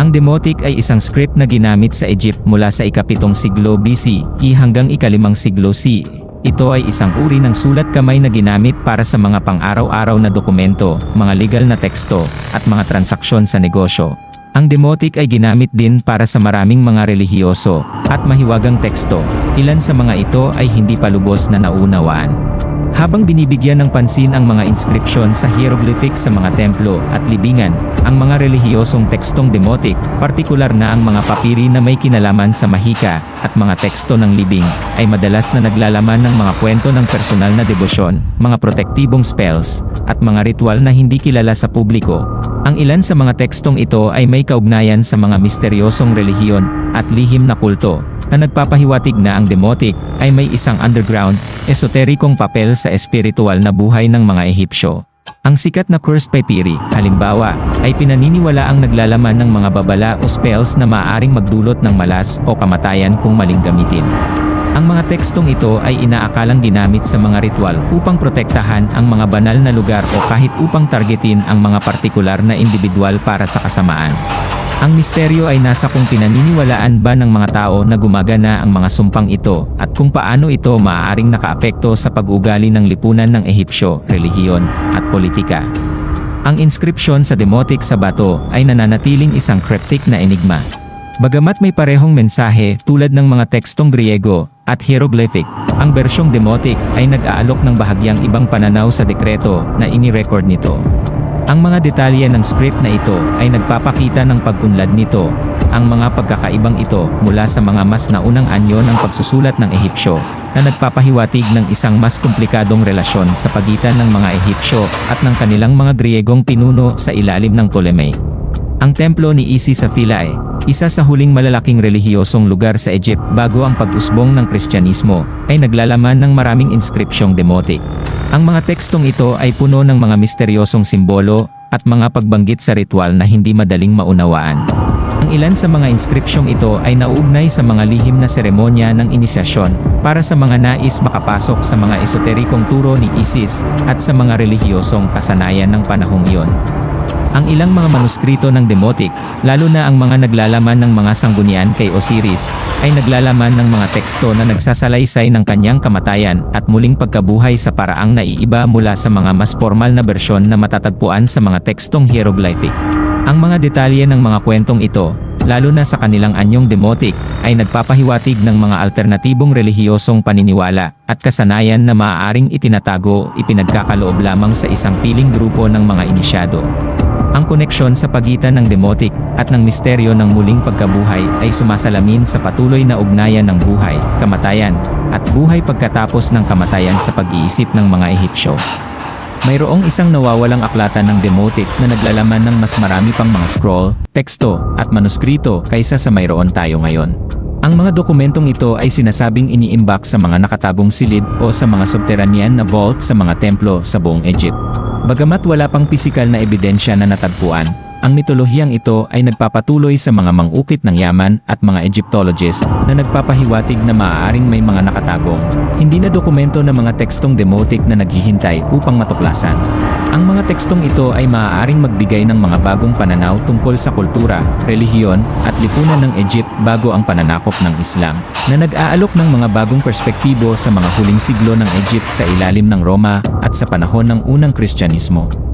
Ang Demotic ay isang script na ginamit sa Egypt mula sa ika-7 siglo BCE hanggang ika-5 siglo CE. Ito ay isang uri ng sulat kamay na ginamit para sa mga pang-araw-araw na dokumento, mga legal na teksto, at mga transaksyon sa negosyo. Ang Demotic ay ginamit din para sa maraming mga relihiyoso at mahiwagang teksto. Ilan sa mga ito ay hindi pa lubos na naunawaan. Habang binibigyan ng pansin ang mga inscription sa hieroglyphic sa mga templo at libingan, ang mga relihiyosong tekstong Demotic, partikular na ang mga papiri na may kinalaman sa mahika at mga teksto ng libing, ay madalas na naglalaman ng mga kwento ng personal na debosyon, mga protektibong spells, at mga ritual na hindi kilala sa publiko. Ang ilan sa mga tekstong ito ay may kaugnayan sa mga misteryosong relihiyon at lihim na kulto, na nagpapahiwatig na ang Demotic ay may isang underground, esoterikong papel sa espiritual na buhay ng mga Ehipsyo. Ang sikat na cursed papyri, halimbawa, ay pinaniniwala ang naglalaman ng mga babala o spells na maaaring magdulot ng malas o kamatayan kung maling gamitin. Ang mga tekstong ito ay inaakalang ginamit sa mga ritual upang protektahan ang mga banal na lugar o kahit upang targetin ang mga partikular na individual para sa kasamaan. Ang misteryo ay nasa kung pinaniniwalaan ba ng mga tao na gumagana ang mga sumpang ito at kung paano ito maaaring nakaapekto sa pag-ugali ng lipunan ng Ehipsyo, relihiyon, at politika. Ang inscription sa Demotic sa bato ay nananatiling isang cryptic na enigma. Bagamat may parehong mensahe tulad ng mga tekstong Griego at hieroglyphic, ang bersyong Demotic ay nag-aalok ng bahagyang ibang pananaw sa dekreto na ini-record nito. Ang mga detalye ng script na ito ay nagpapakita ng pag-unlad nito. Ang mga pagkakaibang ito mula sa mga mas naunang anyo ng pagsusulat ng Ehipsyo, na nagpapahiwatig ng isang mas komplikadong relasyon sa pagitan ng mga Ehipsyo at ng kanilang mga Griegong pinuno sa ilalim ng Ptolemaic. Ang templo ni Isis sa Philae, isa sa huling malalaking relihiyosong lugar sa Egypt bago ang pag-usbong ng Kristyanismo, ay naglalaman ng maraming inskripsyong Demotic. Ang mga tekstong ito ay puno ng mga misteryosong simbolo at mga pagbanggit sa ritual na hindi madaling maunawaan. Ang ilan sa mga inskripsyong ito ay nauugnay sa mga lihim na seremonya ng inisyasyon para sa mga nais makapasok sa mga esoterikong turo ni Isis at sa mga relihiyosong kasanayan ng panahong iyon. Ang ilang mga manuskrito ng Demotic, lalo na ang mga naglalaman ng mga sanggunian kay Osiris, ay naglalaman ng mga teksto na nagsasalaysay ng kanyang kamatayan at muling pagkabuhay sa paraang naiiba mula sa mga mas formal na bersyon na matatagpuan sa mga tekstong hieroglyphic. Ang mga detalye ng mga kwentong ito, lalo na sa kanilang anyong Demotic, ay nagpapahiwatig ng mga alternatibong relihiyosong paniniwala at kasanayan na maaaring itinatago o ipinagkakaloob lamang sa isang piling grupo ng mga inisyado. Ang koneksyon sa pagitan ng Demotic at ng misteryo ng muling pagkabuhay ay sumasalamin sa patuloy na ugnayan ng buhay, kamatayan, at buhay pagkatapos ng kamatayan sa pag-iisip ng mga Ehipsyo. Mayroong isang nawawalang aklatan ng Demotic na naglalaman ng mas marami pang mga scroll, teksto, at manuskrito kaysa sa mayroon tayo ngayon. Ang mga dokumentong ito ay sinasabing iniimbak sa mga nakatagong silid o sa mga subterranean na vault sa mga templo sa buong Egypt. Bagamat wala pang pisikal na ebidensya na natagpuan, ang mitolohiyang ito ay nagpapatuloy sa mga mangukit ng yaman at mga Egyptologists na nagpapahiwatig na maaaring may mga nakatagong, hindi na dokumento na mga tekstong Demotic na naghihintay upang matuklasan. Ang mga tekstong ito ay maaaring magbigay ng mga bagong pananaw tungkol sa kultura, relihiyon, at lipunan ng Egypt bago ang pananakop ng Islam, na nag-aalok ng mga bagong perspektibo sa mga huling siglo ng Egypt sa ilalim ng Roma at sa panahon ng unang Kristyanismo.